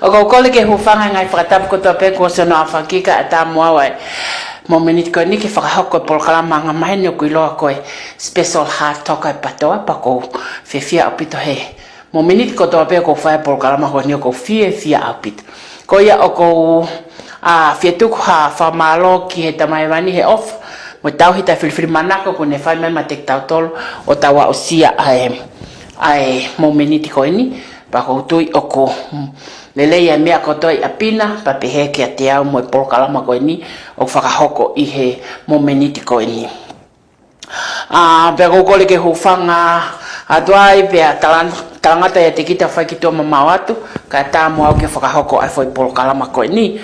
O ko le ke hufanga ngai whakatap ko tope ko se no awhakika a tā mua wai. Mo minute ko ni ke whakahoko por kalama ngā mahe ni o kui loa koe special heart toka e patoa pa ko fia apito he. Mo minute ko tope ko whae por kalama ko ni o ko fia apito. Ko ia o ko fia tuku ha whamalo ki he tamaiwani he off. Mo tau hita whiriwhiri manako ko ne whai mai ma tek tau tolo o tawa o sia ai mo minute ko ni. Pa ko tui o ko lele ia mea kotoi a pina pa pehe ki a te au mo e polokalama koe ni o whakahoko i he momeniti koe ni. Pea koko le ke hufanga a tuai pea talangata ia te kita whai ki tō mamau atu ka tā mo au ke whakahoko ai whai polokalama koe ni.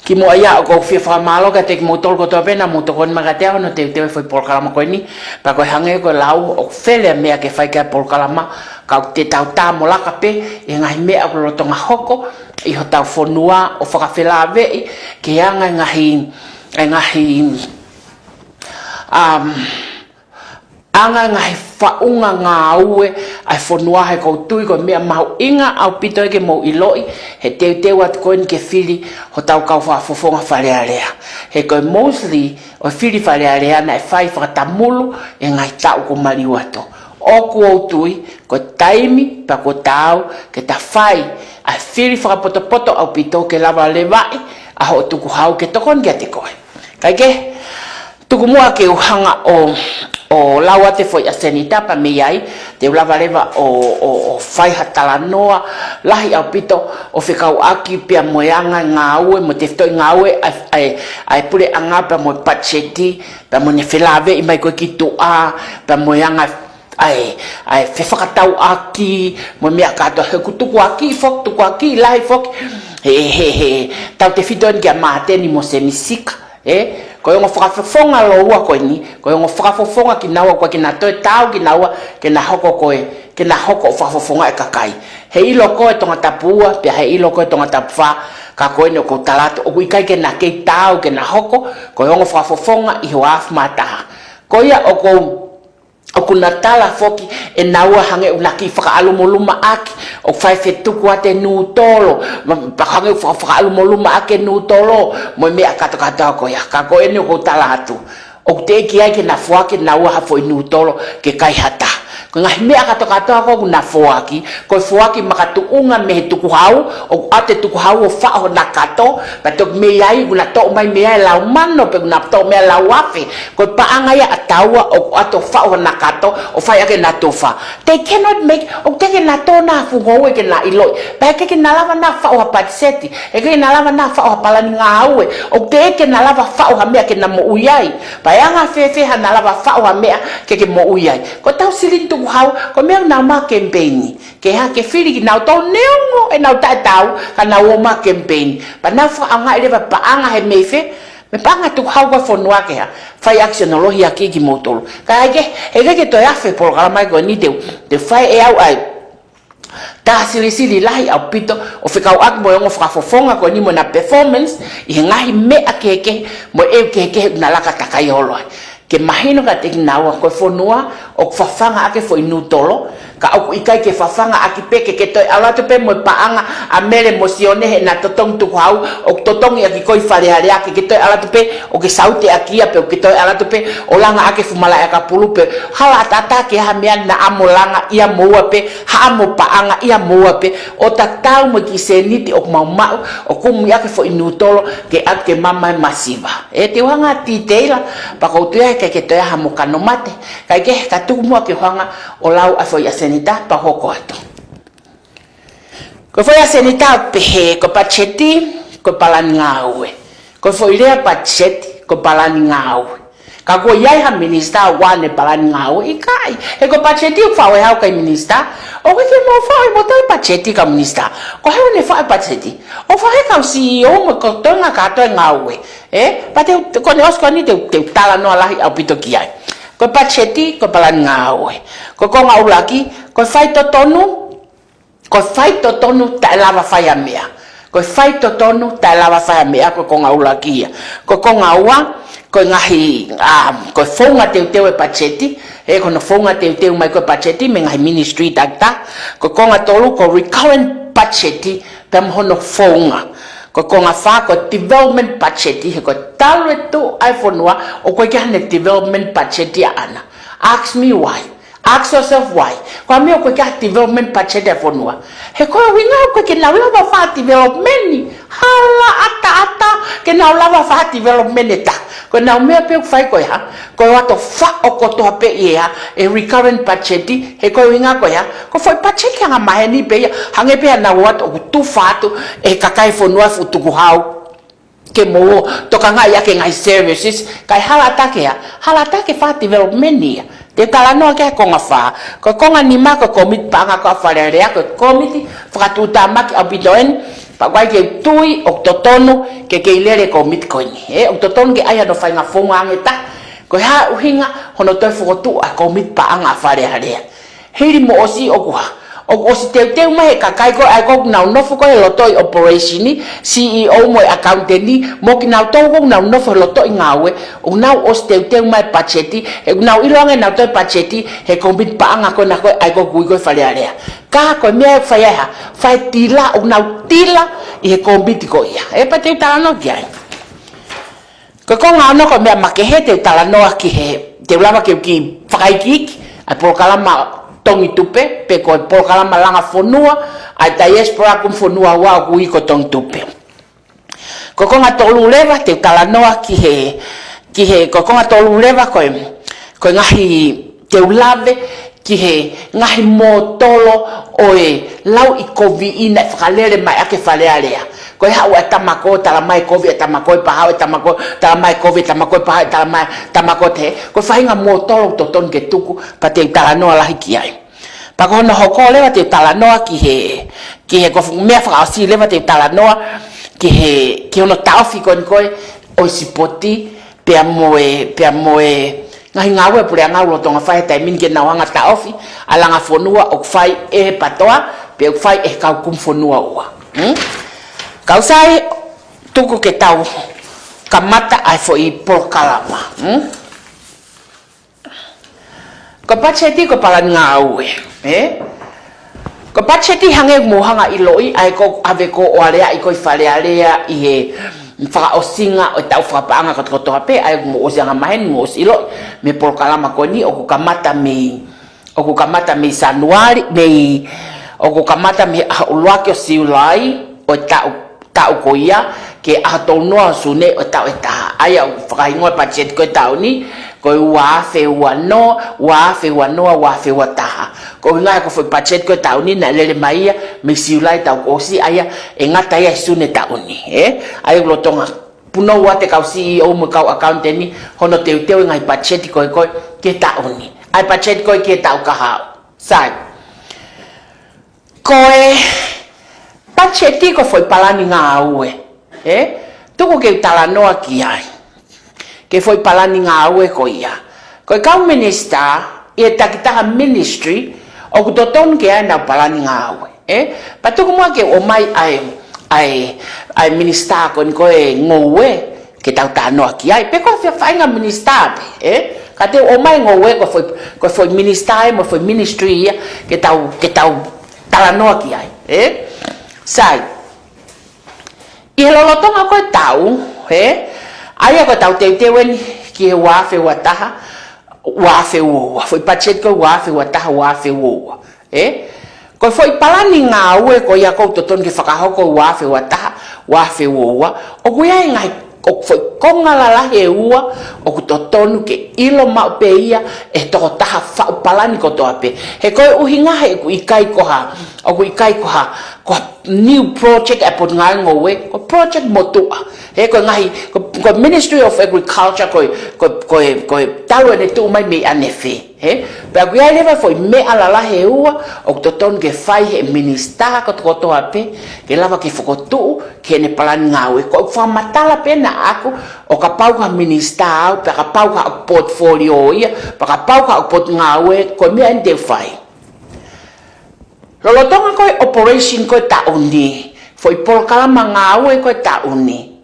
Ki mo ia o ko fia whakamalo ka te ki mo tolo kotoa pena mo toko ni magatea no te whai polokalama koe ni pa koe hange koe lau o whele mea ke whai kia polokalama ka te tau tā mo laka pe e ngahi mea o rotonga hoko i ho tau whonua o whakawhela vei ke anga anga ngahi whaunga ngā ue ai whonua he koutui ko mea mahu inga au pito eke mo iloi he teu atu koe ni ke whiri ho tau kau whafofonga wharearea he koe mostly o whiri wharearea na e whai whakatamulu e ngai tau ko mariu ato oku o tui ko taimi pa ko tau ke ta whai ai whiri whakapoto au pito ke lava lewai a ho tuku hau ke tokon kia te koe kai ke tuku mua ke uhanga o laua te foi a senita pa me ai te lava leva o whai hatala noa lahi au pito o whikau aki pia moeanga ngā ue mo te whtoi ngā ue ai pure anga pa mo pacheti pa mo ne whelave i mai koe ki tu a pa moeanga ai whakatau aki mo mea katoa he kutuku aki fok tuku aki lahi fok he tau te whitoen kia maateni mo se misika ko yo whakafonga loua koe ni ko yo whakafonga ki naua koe ki na toi tau ki naua ke na hoko koe ke na hoko whakafonga e kakai he ilo koe tonga tapua pia he ilo koe tonga tapua ka koe ni o ko talato o kui kai ke na kei tau ke na hoko ko yo whakafonga i ho af mataha ko ia o kuna tala foki e naua hange unaki whakaalumoluma aki o whai whetuku ate nū tolo hange whakaalumoluma ake nū tolo mo mea katoa koe ka koe ni o ko tala atu o te eki ai ke na fuaki naua hafo i nū tolo ke kai hata ko ngahi mea katoa ko na fuaki ko fuaki makatuunga me tuku hau o ate tuku hau o whao na kato pa tok mea ai kuna to mai mea lau mano pe kuna to mea lau afe ko paanga ia ataua o ato whao na kato o whai ake na tofa they cannot make o teke na to na fungoe ke na iloi pa ke na lava na whao ha patiseti e ke na lava na whao ha palani ngā aue o teke na lava whao ha mea ke na mo uyai pa anga fefe ha na lava whao ha mea ke mo uyai ko tau silintu hau ko mea na ma campaign ke ha ke fili ki na to neongo e na tau ka na o ma campaign pa na fa anga ele pa anga he mefe me panga tu hau ko fonua ke ha fai action lo hi aki ki motolo ka ke to ya fe programa ko ni de fai e au ai ta sili lahi au pito o fikau ak mo ngo fofonga ko ni mo na performance i ngahi me akeke mo e keke na laka takai holo ke mahino ka te naua ko fonua o fafanga ake fo inutolo ka o ikai ke fafanga aki peke ke to ala to pe mo paanga a mele emosione he na totong tu hau o totong ia ki koi fale ale ake ke to ala to pe o ke saute aki pe o ke to ala to pe o langa ake fumala aka pulu pe hala tata ke ha mian na amolanga ia moa pe ha mo paanga ia moa pe o tatau mo ki seniti o mau o kum ia ke fo inutolo ke ake mama masiva e te wanga titeila pa ko tu ke to ha mo kanomate kai ke ka tu mo ke wanga o lau afo ya senita pa hoko ato ko foi a senita pehe ko pacheti ko palani ngawe ko foi rea pacheti ko palani ngawe ka ko yai ha minista wane palani ngawe ikai e ko pacheti fa we ha kai minista o ke mo fa mo tai pacheti ka minista ko ha ne fa pacheti o fa ka si o mo ko tonga ka to ngawe pate ko ne os ko ni te tala no ala au pito kiai ko pacheti ko palani ngawe ko konga ulaki ko fai to tonu ta lava fai a mea ko fai to tonu ta lava fai a mea ko konga ulaki ko konga ua ko ngahi ko fonga te e pacheti e ko no fonga te mai ko pacheti me ngahi ministry takta ko konga tolu ko recurrent pacheti pam hono fonga ko nga fa ko development budget he ko talu tu iPhone wa o ko ka ne development budget ya ana ask me why. Ask yourself why. Kwa mio kwa kia development budget ya fonua. He kwa winga kwa kina ulava fa development ni. Hala ata. Kina ulava fa development eta. Kwa na umea pe kufai kwa ya. Kwa wato fa okoto hape ya. E recurrent budget di. He kwa winga kwa ya. Kwa foi budget ya nga maheni pe ya. Hange pe ya na wato okutu fatu. E kakai fonua futuku hau. Ke mo toka nga ya ke ngai services. Kai halata ke fa development ni ya. Te talanoa ke konga fa ko konga ni ma ko komit pa nga ko fare rea ko komiti fratuta mak abitoen pa kwai ke tui oktotono ke ilere komit ko ni oktotono ke aya no fa nga fonga ngeta ko ha uhinga hono to fotu a komit pa nga fare rea hiri mo osi okwa o si te mai ka kai ko ai ko na no fo ko lo toy operation ni CEO mo accountant ni mo ki na to ko na no fo lo toy ngawe o na o si te mai pacheti e na ilo nga na to pacheti he kombit pa nga ko na ko ai ko ko fa le area ka ko me fa ya fa tila o na tila e kombit ko ya e pa te ta no kia ko nga no ko me ma ke he te ta no ki he te lava ke ki fa ki a por kala ma tongi tupe pe ko por kala malanga fonua ai ta espora kum fonua wa ku ko tong tupe ko nga tolu leva te kala noa ki he ko nga tolu leva ko ngahi te ulave ki he ngahi motolo oe lau i kovi ina falere mai ake falere ko ha wa tamako tala mai kovi tamako pa ha tamako tala mai kovi tamako pa tala mai tamako te ko fainga motolo to ton ke tuku pa te tala no la hiki ai pa ko no hoko le te tala no ki he ko me fa si le te tala no ki ono taufi ko o sipoti pe moe ngai ngawe pule ngau tonga fai tai min ke na wanga taufi ala nga fonua o fai e patoa pe fai e ka kum fonua wa kau sai tuku ke tau kamata ai foi por kalama ko pacheti ko pala ngawe ko pacheti hange mo hanga iloi ai ko ave ko o alea i ko fale alea i he fa osinga o tau fa panga ko to ape ai mo osanga mahen mo silo me por kalama ko ni o kamata me sanuari me o kamata me ulwake siulai o tau ko ia ke atonoa sune o tau eta ai fa ingo pachet ko tau ni ko wa fe wata ko nga ko foi pachet ko tau ni na lele mai me siulai tau ko si aya engata ya sune tau ni ai lo tonga puno wa te kau CEO mo kau accountant ni hono te ngai pachet ko ke tau ni ai pachet ko ke tau ka ha sai ko pachet ko foi palani nga aue tuko ke talanoa ki ai ke foi palani nga aue ko ia ko kau minister e takita ministry o kutoton ke ana palani nga aue patuko mo ke o mai ai minister ko ngowe ke tau tanoa ki ai pe ko fa nga minister kate o mai ngowe ko foi minister mo foi ministry ke tau talanoa ki ai sai i lolotonga ko tau ai ko tau te wen ki wa fe wataha wa fe wo foi pachet ko wa fe wataha wa fe wo ko foi palani nga we ko ya ko toton ki fakaho ko wa fe wataha wa fe wo o ko ya ngai ko foi konga la he ua o ko toton ke ilo ma pe ia to taha fa palani ko to ape he ko uhinga he ku ikai ko ha o ku ikai ko ha ko new project apot ngai ngowe ko project motua ko ngai ko Ministry of Agriculture ko talo ne tu mai me anefe pa ku ya leva foi me ala la he ua o toton ke fai he minister ko to ape ke lava ki fokotu ke ne palan ngawe ko fa matala pena aku o ka pau ka minister pa ka pau ka portfolio ia pa ka pau ka pot ngawe ko me ande fai lolotonga ko operation ko ta uni foi por kala mangawe ko ta uni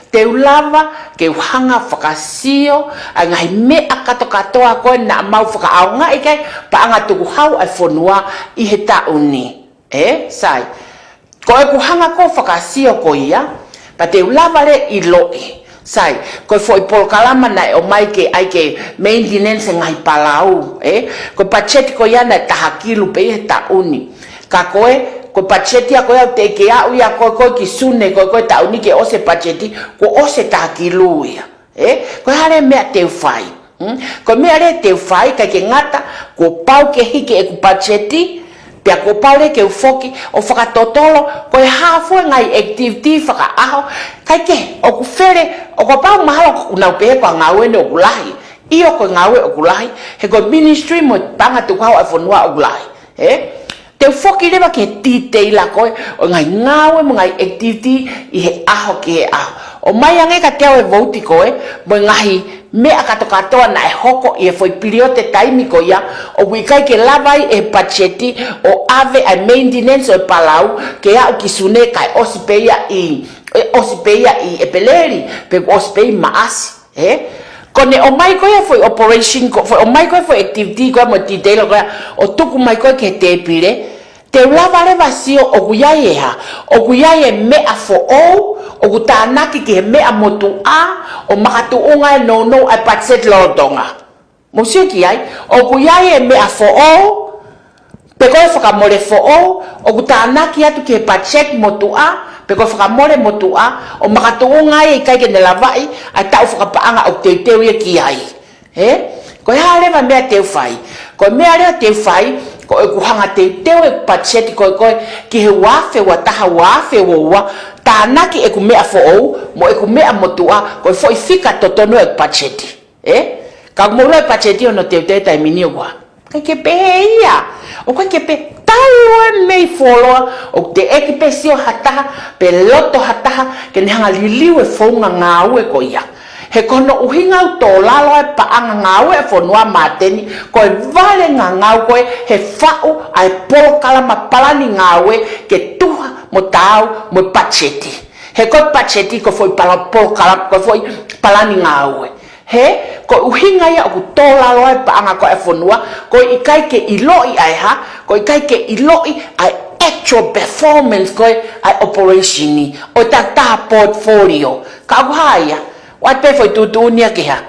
te ulava ke hanga fakasio angai me akato katoa ko na mau faka aunga ike pa anga tuku hau ai fonua i he ta uni sai ko e ku hanga ko whakasio ko ia, pa te ulava le I loi. Sai, ko foi por kalama na o mai ke ai ke maintenance ngai palau, ko pacheti ko ia na tahakilu pe ta uni. Ka koe, ko pacheti a koe te ke au ia ko ki sune ko ta uni ke ose pacheti, ko ose tahakilu ia. Ko hare mea te ufai. Ko mea re te ufai ka ke ngata, ko pau ke hike e ku pacheti, pia ko paule ke ufoki o whakatotolo ko e hafo ngai activity whakaaho kai ke o ku where o ko pau mahalo ko unau pehe ko ngawe ne o kulahi iyo ko ngawe o kulahi he ko ministry mo panga tukau a whanua o kulahi te ufoki lewa ke titei la koe o ngai ngawe mo ngai activity I he aho ki he aho o mai ange ka teo e vouti koe mo ngahi me akatokatoa na e hoko I e foi periote taimi ko ia o wikai ke lavai e pacheti o ave a maintenance o palau ke au kisune kai osipeia I e peleri pe osipei maasi kone o mai ko ia foi operation ko foi o mai ko foi activity ko mo titelo ko o tuku mai ko ke te pire te lavare vasio o guyai ha o guyai me a fo o gutanaki ke me a motu a o makatu unga no a patset lodonga mo ki ai o guyai me a fo pe ko whakamore fo o gutanaki atu ke patset motu a pe ko whakamore motu a o makatu unga I kai ke nelavai a tau whakapaanga o te teu ia ki ai ko ha leva mea te fai ko mea lea te fai ko e kuhanga te teo e pacheti ko ki he wafe wa taha wafe wa tanaki e kumea fo mo e kumea motua ko foi fika totono e pacheti ka mo e pacheti ono te te tai mini wa ka ke pe ia o ka ke pe tau me follow o te ekipe sio hata pe loto hata ke ne hanga liliu e fonga ngau e ko ia he kono uhinga to lalo e paanga ngau e fonua mateni ko e vale ngau ko he fau ai polo kala mapalani ngau ke tuha mo tau mo pacheti he ko pacheti ko foi pala polo kala ko foi palani ngau he ko uhinga ia ku to lalo e paanga ko e fonua ko ikai ke iloi ai ha ko ikai ke iloi ai actual performance ko ai operation o ta portfolio ka haya Wat pe foi tutu nia ke ha.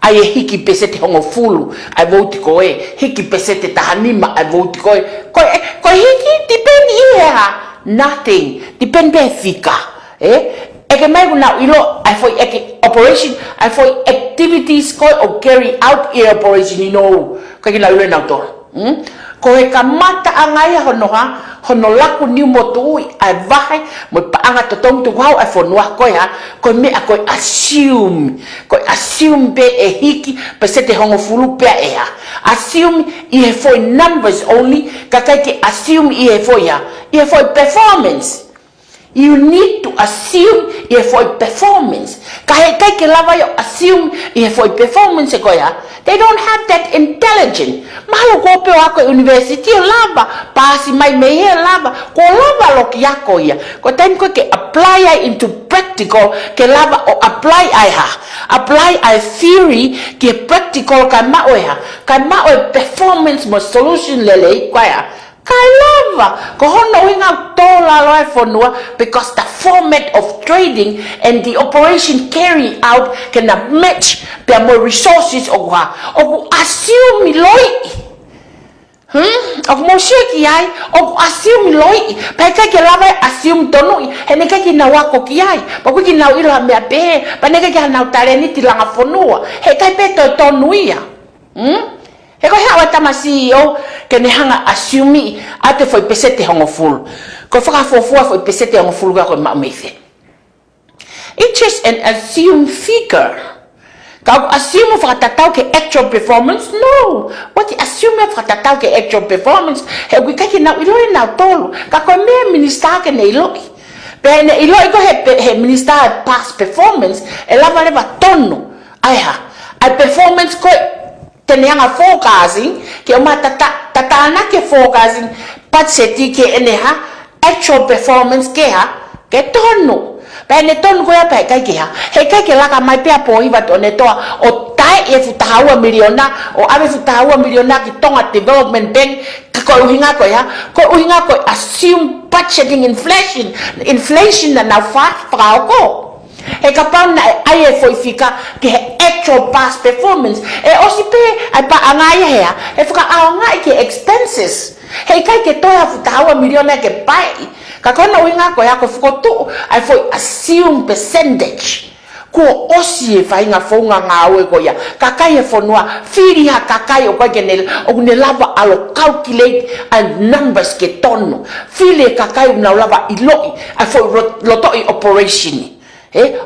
Ai hiki pesete hongo fulu, ai vouti ko hiki pesete tahanima ai vouti ko ko hiki dipendi ha. Nothing. Depend be fika. Eke mai na ilo ai foi eke operation, ai foi activities ko o carry out operation Ka kila ilo na to. Ko e kamata angai hono laku ni motu ai vai mo paanga to tong tu hau ai fonua ko ya ko me a ko assume be e hiki pesete hongo fulu pe assume I foi numbers only ka ke assume I foi performance you need to assume I foi performance ka ke lava yo assume I foi performance ko ya they don't have that intelligence malo ko pe ako university lava pasi mai me he lava ko lava lo ki ako ia ko time ko ke apply into practical ke lava o apply ai theory ke practical ka ma performance mo solution lele ko ya Kalava, kohono winga tola loe fonua because the format of trading and the operation carry out can match the more resources of assume loi. Of mosheki ai, of assume loi. Peka ke lava assume tonui, heneka ki na wako ki ai. Paku ki na ilo mea pe, paneka ki na utareni tilanga fonua. Heka pe to tonuia. He ko hawa tamasi o ke ne hanga assume ate foi pesete hongo full. Ko faka fofua foi pesete hongo full ko ma mefe. It's just an assume figure. Ka assume faka tatau ke actual performance no. What assume faka tatau ke actual performance he ku ka na ilo na tolo. Ka ko me minister ke ne ilo. Pe ne ilo ko he minister past performance e lava leva tono. Ai performance ko tenianga forecasting ke uma tatana ke forecasting patseti ke eneha actual performance ke ke tono pene tono ko ya pe kai ke he kai ke la ka mai pe apo iwa to ne to o tai e futahawa miliona o ave futahawa miliona ki tonga development bank ko uhinga ko assume budgeting inflation na fat frau ko e kapau na ai foi fica que actual past performance e osipe ai pa angai hea e fica angai que expenses he kai ke toa futawa miliona ke pai ka kona winga ko ya ko fuko ai foi assume percentage ko osi e fai nga fonga ngawe ko ya kakai e fonua firi ha kakai o kwa genel o ne lava alo calculate and numbers ke tono fili kakai una lava iloi ai foi loto operation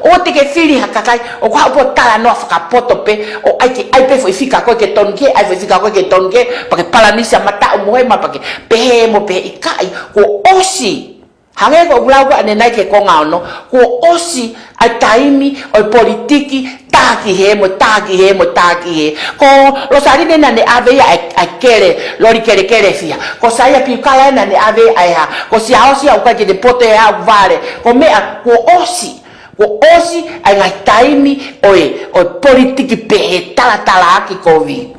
o te ke fili ha kakai o kwa po tala no fa poto pe o ai pe foi fika ko ke tonke ai foi fika ko ke tonke pa ke palanisa mata o moe ma pa ke pe mo pe ikai ko osi hange ko glau ane nai ke konga no ko osi ai taimi o politiki taki he ko lo sari na ne ave ai kere lori kere fia ko sai pi kala na ne ave ai ha ko si hausi au ka ke de pote ha vale ko me ko osi ai ngai taimi o politiki pe tala ki ko vi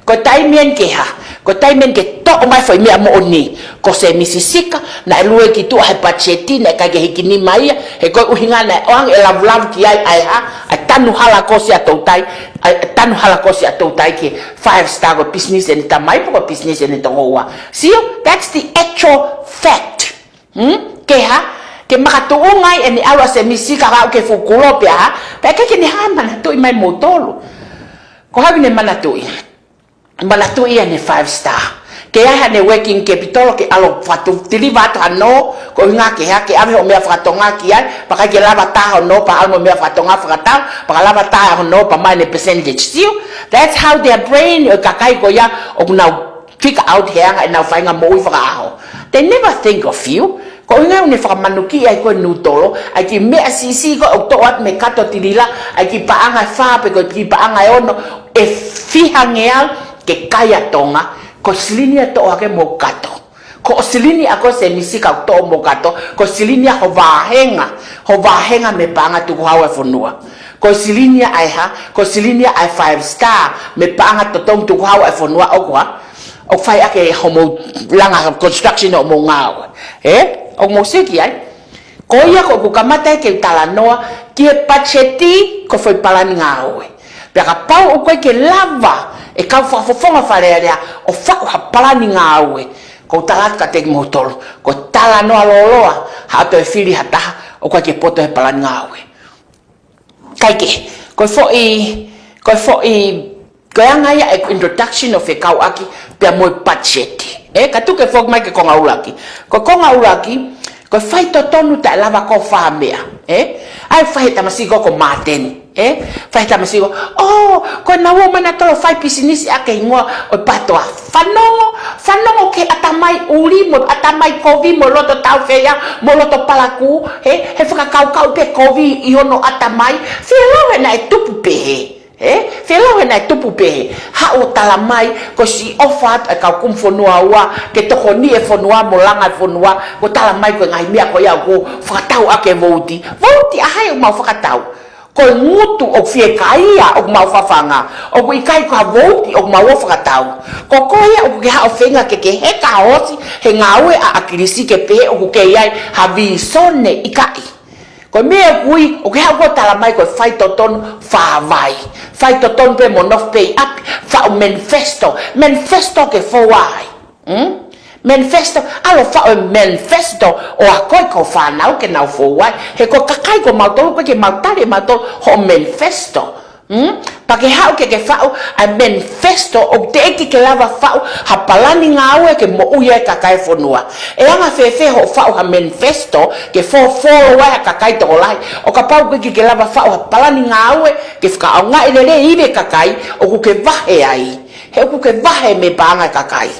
ko taimi en ke ha ko taimi ke to mai foi me mo ni ko se misisika na lue ki tu ai pacheti na ka ke hikini mai he ko uhinga na ang elav ki ai ha tanu hala ko si atoutai ke 5-star go business and tamai ko business and tongoa see that's the actual fact ke ha ke makatuungay ani awa se misika ka ke fukulo pe ha pe ke ni ha mana tu mai motolo ko ha ni mana tu ane 5-star ke ha ne working capital ke alo fatu tilivat ano ko nga ke ha ke ame o me fatonga ki ai pa ka ke lava ta no pa almo me fatonga frata pa lava ta no pa mai percentage still that's how their brain kakai ko ya o na figure out here and now find a mo fra they never think of you ko nga ne fa manuki ai ko nutolo ai ki me asisi ko to at me kato tilila ai ki pa anga fa pe ko ki pa anga ono e fihangel ke kaya tonga ko silini to ake mo kato ko silini ako se misika to mo kato ko silini ho vahenga me panga tu hawa fonua ko silini ai ha ko silini ai 5-star me panga to tong tu hawa fonua okwa o fai ake homo langa construction o mo ngao o mo siki ai ko ia ko kamata ke talanoa ki pacheti ko foi palani ngao pe ka pau o ko ke lava e ka fonga farea o fa ha palani ngawe ko talaka te motolo ko tala no aloloa ha to fili hata o ko ke poto e palani ngawe kaike ko fo anga ya introduction of e kau aki pe mo pacheti ka tu ke fo mai ke konga ulaki ko fai to tonu ta lava ko famea ai fai ta masigo ko maten fai ta masigo ko na wo mana to fai business ake ngo o patoa fanongo ke atamai uri mo atamai kovi mo loto tau feia mo loto palaku he faka kau pe kovi iono atamai fela na tupu pe fela na tupu pe ha o talamai ko si ofat ka kum fonua wa ke to ni e fonua mo langa fonua ko talamai ko ngai mia ko ya ko fakatau ake voti ahai mo fakatau ko mutu o fie kaia o mau fafanga o ko ikai ko voti o mau fakatau ko ya o ke ha ofenga ke he ka osi he ngawe a akirisi ke pe o ke ai ha visone ikai ko me kui o ke ha ko talamai ko fai toton fa vai fai toton pe monof pay up fa manifesto ke fo wai manifesto alo fa manifesto o akoi ko fa nau ke nau fo wai he ko kakai ko mautolo ko ke mautare mautolo ho manifesto pake hau ke fau a manifesto o te eki ke lava fau ha palani ngawe ke mo uye kakai fonua anga fefe ho fau ha manifesto ke fo wa kakai to lai o ka pau ke lava fau ha palani ngawe ke fka au nga ile ibe kakai o ku ke vahe ai he ku ke vahe me panga kakai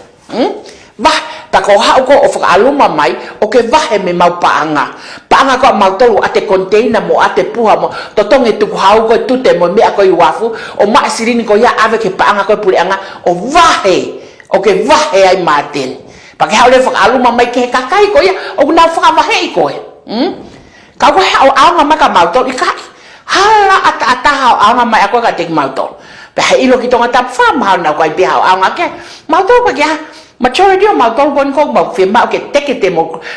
pa ko hau ko o fka aluma mai o ke vahe me mau panga ko mau tolu ate container mo ate puha mo totonge tu hau ko tu te mo me ko iwafu o ma sirini ko ya ave ke panga ko puli anga o vahe o ke vahe ai maten pa ke hau le fka aluma mai ke kakai ko ya o na fka vahe ko ka ko hau anga ma ka mau tolu ikai hala ata hau anga mai ko ka te mau tolu pa ilo ki tonga tap fa ma na ko ai hau anga ke mau tolu ko ya majority o mau tol kon ko mau fe mau ke teke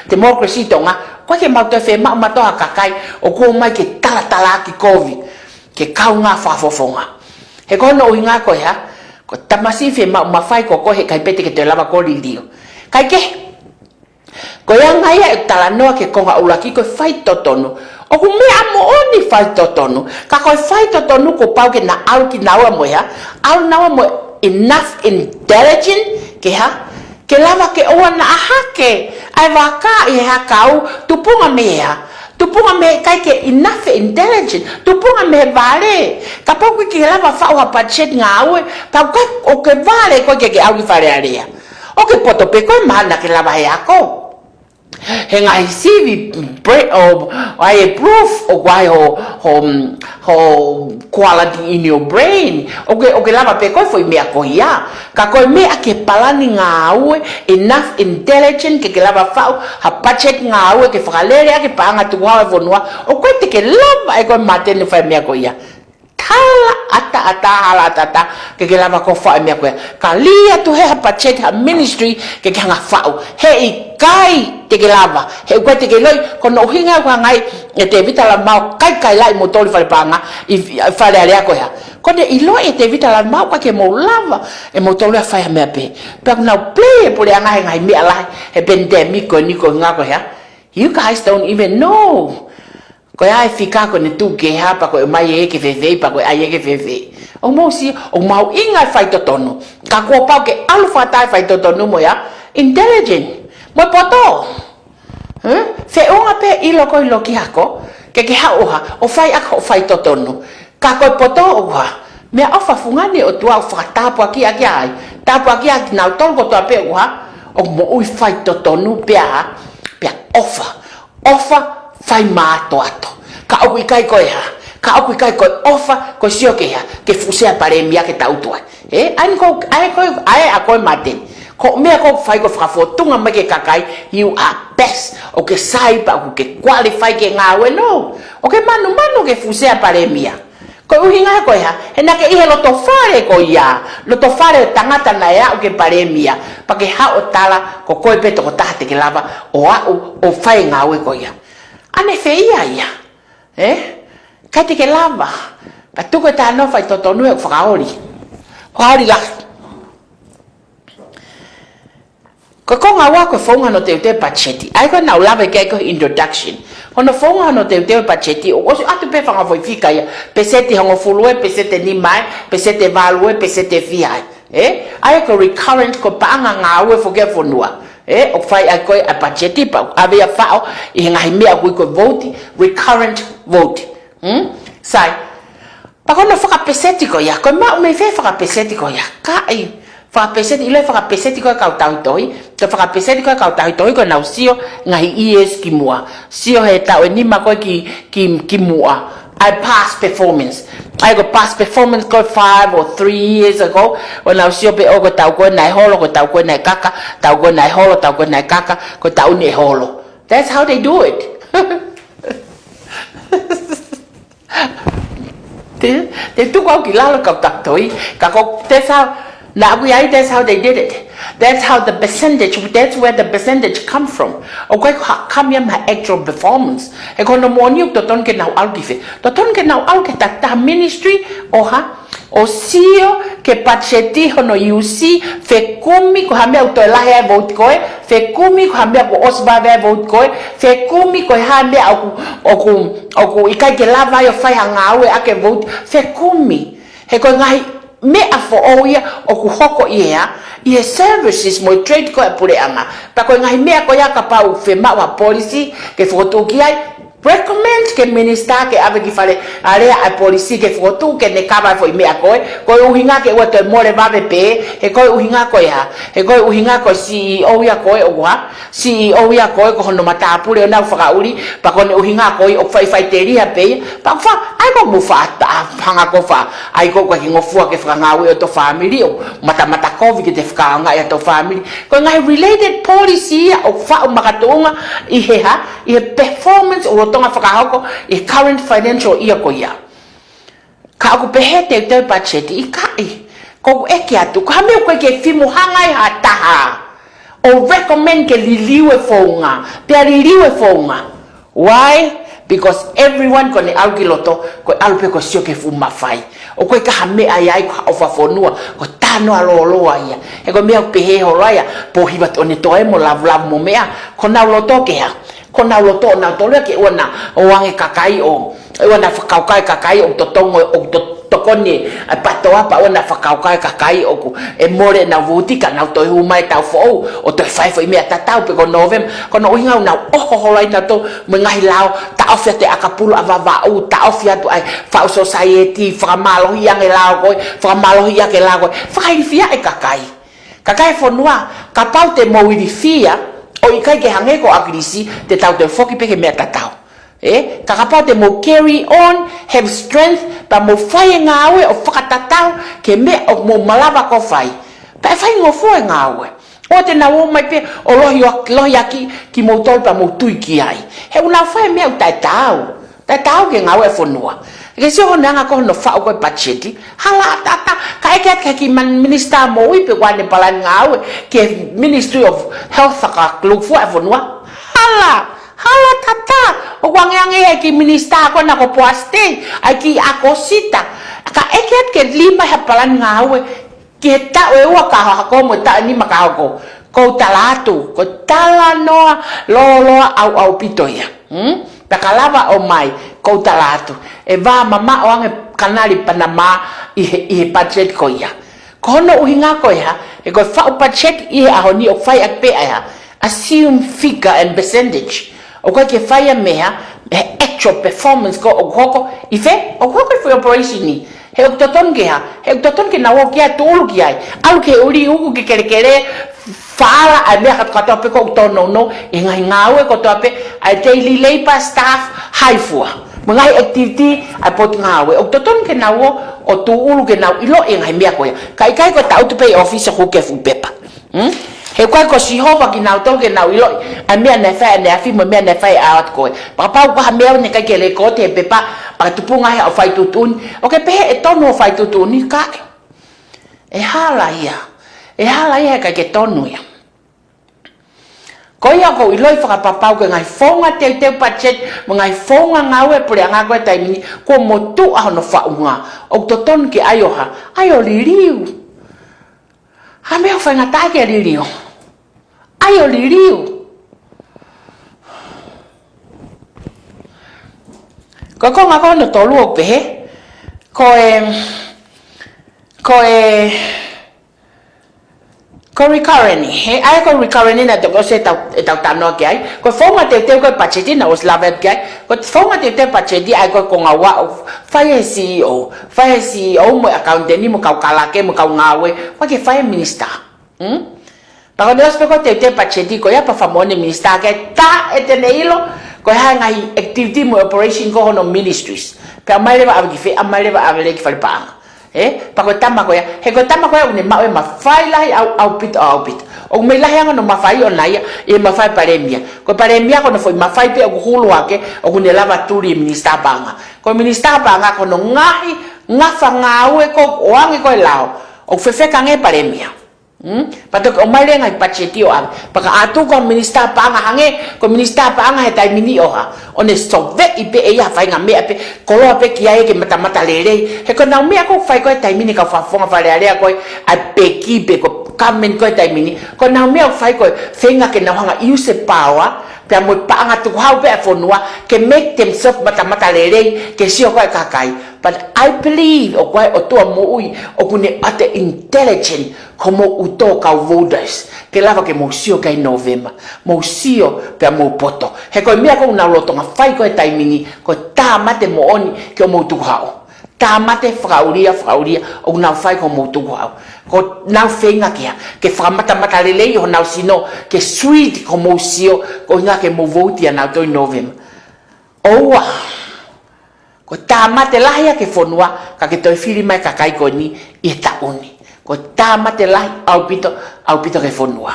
democracy tonga ko ke mau te fe mau mato akakai o ko mai ke tala ki covid ke kaunga fa fofonga he kono o inga ko ya ko tamasi fe mau mafai ko he kai pete ke te lava ko dio kai ke ko yang ai tala no ke ko ulaki ko fai totonu o ku me amo oni fai totonu ka ko fai totonu ko pau ke na au ki nawa mo ya au nawa mo enough intelligent ke ha ke lava ke ona ahake ai waka e hakau tupunga me kai ke enough intelligent tupunga me vale ka pau ke lava fa o pachet ngawe pa ka o ke vale ko ke au ki fare area o ke poto pe ko mana ke lava yako henga isivi break of I proof of why ho quality in your brain okay lava pe ko foi me akoia ka ko me ake palani ngawe enough intelligent ke lava fa ha pachet ngawe ke falere ake panga tu wa vonwa o ko te ke lava e ko maten fa me akoia tala ata ke lava ko fa me akoia kalia tu he ha pachet ha ministry ke hanga fa he kai te lava he ko te loi kono hinga ko ngai e te vitala mau kai lai motori fale panga i fale ale ko ya ko de ilo e te vitala mau ka ke mo lava e motori a fai me pe pa na play por ngai ngai me ala e pandemic ko ni ko nga ko ya you guys don't even know ko ya fika ko ne tu ke ha pa ko mai e ke veve pa ko ai ke veve o mo si o mau inga fai totonu ka ko pa ke alfa tai fai totonu mo ya intelligent mo poto fe unga pe ilo ki hako ke hauha o fai ako fai totonu ka ko poto oha me ofa fungani o tua fa tapo aki ai na tongo to pe oha o mo ui fai totonu pe ofa fai mato ato ka o kai ko ya ka o kai ko ofa ko sio ke ya ke fuse pare mia ke tautua ai ako maten ko me ko fai ko tunga me ke kakai you are best o ke sai pa o ke qualify ke ngawe no o ke manu ke fuse pare mia ko uhinga ko ya ena ke ihe lo to fare ko ya lo to fare tangata na ya o ke pare mia pa ke ha o tala ko ko pe to tate ke lava o fai ngawe ko ya ane fe ya ka te ke lava pa tu ko ta no fai to no e faori la ko nga wa ko fonga no te pacheti ai ko na ulava ke ko introduction ono fonga no te pacheti o atu pe fanga foi fika ya pesete hango fulwe pesete ni mai pesete value pesete vi ai ko recurrent ko panga ngawe forget for noa o fai ai ko a pacheti pa ave fao i ngai me ko vote recurrent vote sai pa ko no faka peseti ko ya ko ma me fe faka peseti ko ya kai fa peseti ile fa peseti ko ka tautoi to fa peseti ko ka tautoi ko na usio ngai es ki mua sio he ta ni ma ko ki mua I past performance I go past performance go 5 or 3 years ago when I usio pe o ko tau ko nai holo ko tau ko nai kaka tau ko nai holo tau ko nai kaka ko tau ni holo that's how they do it te tu ko ki la ka tautoi ka ko that's how that's how they did it. That's how the percentage. That's where the percentage come from. Okay, come here my actual performance. I go no more new to don't get now out give it. To don't get now out get that ministry o sio ke pacheti hono yusi fe kumi ko hamia uto lahe vote ko fe kumi ko hamia ko osba ve vote ko fe kumi ko hamia oku ikai ke lava yo fai hangawe ake vote fe kumi he ko ngai me afo oia o ku hoko ia services mo trade ko pure anga pa ko ngai me ko ya ka pa u fe ma wa policy ke foto ki ai recommend ke minister ke ave ki fale ale a policy ke foto ke ne kaba foi me ko uhinga ke wato more va pe e ko uhinga ko ya e ko uhinga ko CEO ya ko o wa CEO ya ko no mata pure na fa uri pa ko uhinga ko o fai teria pe pa fa ai ko mu fa ta hanga ko fa ai ko ki ngofu ke fa ngawe to family o mata covid ke te fa nga ya to family ko ngai related policy o fa o makatonga i performance o tonga whakahoko i current financial year ko ia. Ka aku pehe te budget i kai. Ko eke atu. Ko hame koe ke whimu hangai ha taha. O recommend ke liliwe fonga. Pia liliwe fonga. Why? Because everyone kone alki loto ko alpe ko sio ke fuma fai. O ko ka hame ai ko ofa fonua ko tano alolo ia. E ko mea pehe horoya po hibat one toe mo lav mo mea ko na loto ke ha. Ko na loto na tole ke ona o wange kakai o. E ona fakaukai kakai o totongo o tokoni a patoa pa ona fakaukai kakai o ku e more na vutika na to humai tau fo o to fai fo mea tatau pe ko novem ko no hinga na o holai na to mengai lao ta ofia te akapulu avava o ta ofia tu ai fa society fa malo yang e lao ko fa malo ia ke lao ko fa fia e kakai fo noa ka pau te mo wi fia o ikai ke hange ko agrisi te tau te foki pe ke mea tatau. Kakapa te mo carry on, have strength, pa mo fai ngawe o whakatatau ke me o mo malava ko fai. Pa fai ngofo ngawe. O te na o mai pe o lohi aki ki mo tol pa mo tui ki ai. He una fai me o taitau. Taitau ke ngawe fonua. Ke si o nanga ko no fa o ko pacheti. Hala tata ka eke ki man minister mo wi pe wane palan ngawe ke Ministry of Health ka klufu fonua. Hala tata o wangange ki minister ko na ko poste ai ki akosita ka eket ke lima hapalan ngawe ke ta o ka ko mo ta ni makao ko talatu ko talanoa lolo au pitoya takalava o mai ko talatu e va mama o ange kanali Panama i budget ko ya ko no uhinga ko ya e ko fa budget i ahoni o fai akpe ya assume figure and percentage. O kwa ke fire mea actual performance ko o koko ife o koko for operation ni he o toton ke na wo kia tolu ki ai alu ke uri uku ke kere fala a mea kata pe ko tono no ngawe ko tope a daily labor staff haifua mengai activity a pot ngawe o toton ke na wo o tu ulu ke na ilo ngai mea ko ya kai ko tau to pay office ko ke fu pepa he kwa ko si ho ki na to ke na ilo a mea na fa na fi mo mea na fa out ko papa ko ha mea ne ka ke le ko te pepa pa tupunga he o fai tutun o ke pe e tono fai tutun ni ka e hala ia ka ke tonu ya ko ia ko ilo fa papa ko ngai fonga te budget mo ngai fonga ngawe pure nga ko tai mini ko mo tu a no fa unga o toton ke ayo liriu ha me fa ngata ke liriu ayo liriu ko nga ko no tolu o pe ko recurrent he ai ko recurrent na to se ta no ke ai ko fonga te ko pacheti na os lavet ke ko fonga te pacheti ai ko nga wa fire CEO mo accountant ni mo kala ke mo ngawe wa ke fire minister pa ko ko te pacheti ko ya pa famone minister ke ta eteneilo ko ha ngai activity mo operation ko no ministries ka mai ba abi fe amai ba abi ke fa pa ko tama ko ya he ko tama ko ya une ma fai lai au pit o me lai nga no ma fai ona ya e ma fai paremia ko no foi ma fai pe o hulu ake o ne lava turi minister banga ko minister banga ko no ngafa ngawe ko oangi ko lao o fefe ka nge paremia patok o mai ngai pacheti o pa ka atu ko minister banga hange ko minister banga he tai mini o ha one so ve ipe e ya fai nga me pe ko lo pe ki ai ke mata lele he ko na me ko fai ko tai mini ka fa fonga fa le ko a pe ki pe ko kamen ko tai mini ko na me fai ko fenga ke na hanga use power pe mo pa nga tu how be fonua ke make themselves mata lele ke sio ko kakai but I believe o ko o to mo ui o kune ate intelligent como uto ka voters ke lava ke mo sio kai November mo sio pe mo poto he ko me ko na loto nga fai ko tai mini ko ta mate mo oni ke mo tu hao ta mate frauria o na fai ko mo tu hao ko na fenga ke fa mata lele ho na sino ke sweet ko mo sio ko nga ke mo vote ya na to November owa ko ta mate lahia ke fonua ka ke to fili mai ka kai ko ni e ta uni ko ta mate lahi au pito ke fonua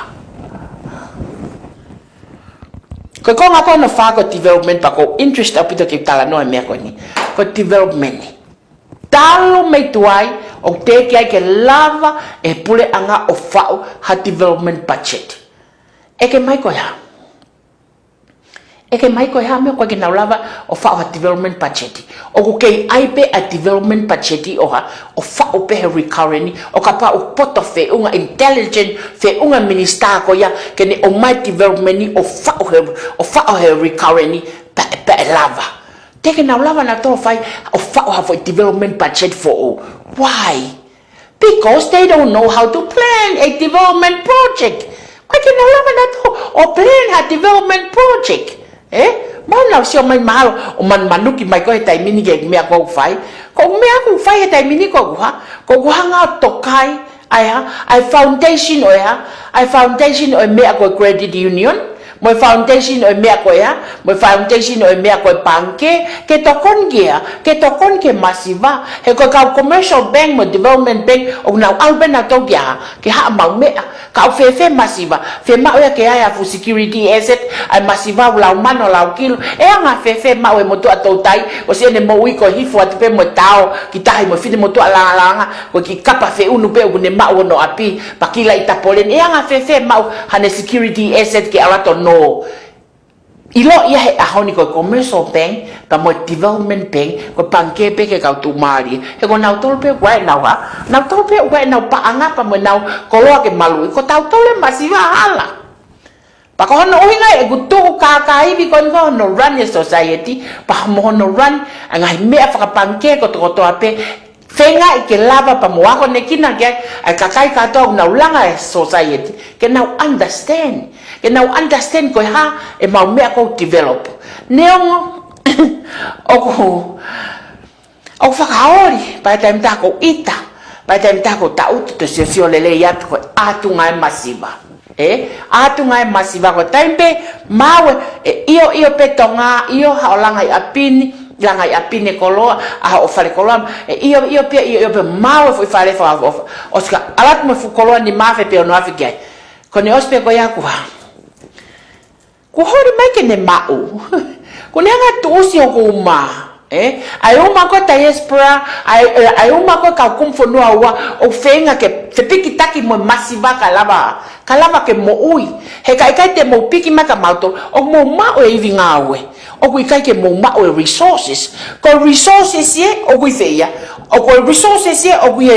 ko nga ko no fa ko development pa ko interest au pito ke tala no me ko ni ko development talo mai tuai o te ke lava e pule anga o fa ha development budget Eke mai ko ya. Eke mai ko ya me ko ke naulava o fa o development budget. O ku kei aipe a development budget o ha o fa o pe recurrent o ka pa o poto fe unga intelligent fe unga minister ko ya ke ne o mai development ni o fa o recurrent pa lava. Teke naulava na to fai o fa o have a development budget for all. Why? Because they don't know how to plan a development project. Kaya naulava na to o plan a development project. Mau nào siêu mai mahal o man manuki mai ko hetai mini ge me ko fai hetai mini ko nga tokai ai foundation o me ko credit union mo foundation o me ko mo foundation o me ko banke ke tokon ke masiva he ko ka commercial bank mo development bank o na albena to ya ke ha mau me ka fe masiva fe ma o ke ya fu security asset ai masiva la mano la kilo nga fe ma o mo to atoutai o se ne mo wi ko hifu at pe mo tao ki tai mo fide mo to la ko ki kapa fe unu pe o ne ma o no api pakila itapolen nga fe ma hane security asset ke alato no ilo ia he ahoni ko commercial bank pa mo development bank ko panke pe ke kau tu mari he ko nau tol pe wa na pa anga pa mo nau ko lo ke malu ko tau tole masiva hala pa ko no hinga e gutu ka hivi ko no run a society pa mo no run anga me fa panke ko to ape fenga ke lava pa mo ako ne kina ke kakai ka to na ulanga society ke now understand ko ha e mau me ako develop neong o fakaori pa time ta ko ita pa time ta ko ta ut to sio lele ya ko atunga masiva atunga masiva ko time pe mawe io petonga io haolanga apini langai apine kolo o fale kolo io pe mau foi fale fa oska alat mo fu kolo ni mafe pe no afike kone ospe ko ya ku hori mai ke ne mau kone nga tusi o kuma ai uma ko diaspora ai uma ko ka kumfo no awa o fenga ke te piki taki mo masiva kalava ke mo ui he kai te mo piki maka mauto o mo ma o ivi ngawe o kui kai ke mo ma o resources ko resources ye o kui feia o ko resources ye o kui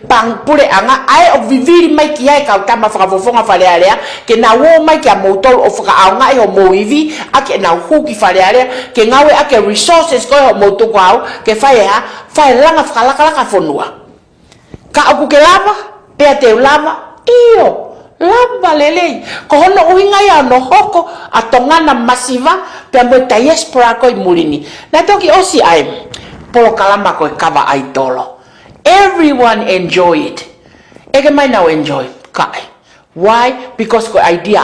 pang pure anga ai o viviri mai ki ai ka tama fa fofonga fale alea ke na wo mai ke mo tol o fa anga e o mo ivi ake na hu ki fale alea ke ngawe ake resources ko o mo to kwao ke fa langa fa la fonua ka o ke lava pe te lava lava lele ko hono uhinga ya no hoko atongana masiva pe mo diaspora ko mulini na toki osi ai polo kalama ko kava aitolo everyone enjoy it ege mai now enjoy kai why because ko idea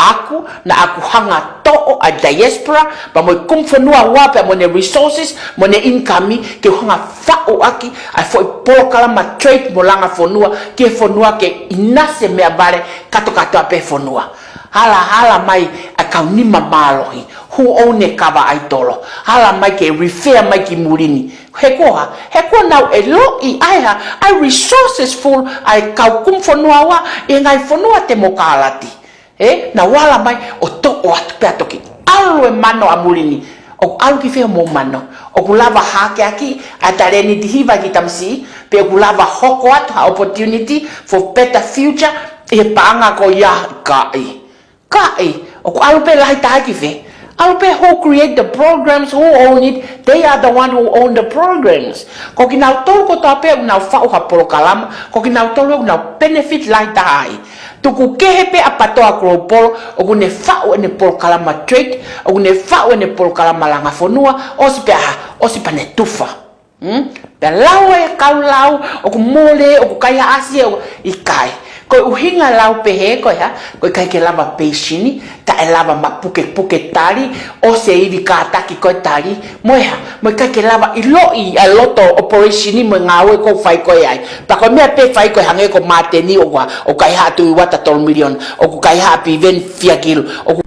aku na aku hanga to a diaspora pa mo kumfonua wa pa mo ne resources mo ne income ke hanga fa o aki ai foi po kala ma trade mo langa fonua ke inase me abale kato ape fonua hala mai akaunima malohi who own e kava aitolo hala mai ke refer mai ki murini hekoa now e lo I aiha ai resources full ai kau kumfonua wa e ngai fonua te mokalati na wala mai o to o atu pe atoki alu e mano a murini o alu ki feo mo mano o kulava hake aki atareni dihiva ki tamsi pe kulava hoko atu ha opportunity for better future e panga ko ya kai o alu pe lai ta ki fe alu pe who create the programs who own it they are the one who own the programs ko ki na to ko to pe na fa o ha polo kalama ko ki na to na benefit lai ta tuku kehepe apatoa kropolo o kune fao ene polo kalama trade o kune fao ene polo kalama langa fonua o si pane tufa pe lau e kau lau o ku mole o ku kaya asi o ikai ko uhinga lau pehe ko ya ko kai ke lava peishini ta lava mapuke tali o se ivi ka ataki ko tali moha mo kai ke lava iloi a loto operation mo ngawe ko fai ko ai pa ko me pe fai ko hange ko mateni o kai ha tu wata tol million o ku kai ha pi ven fia kilo o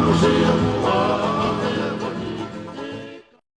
Museum.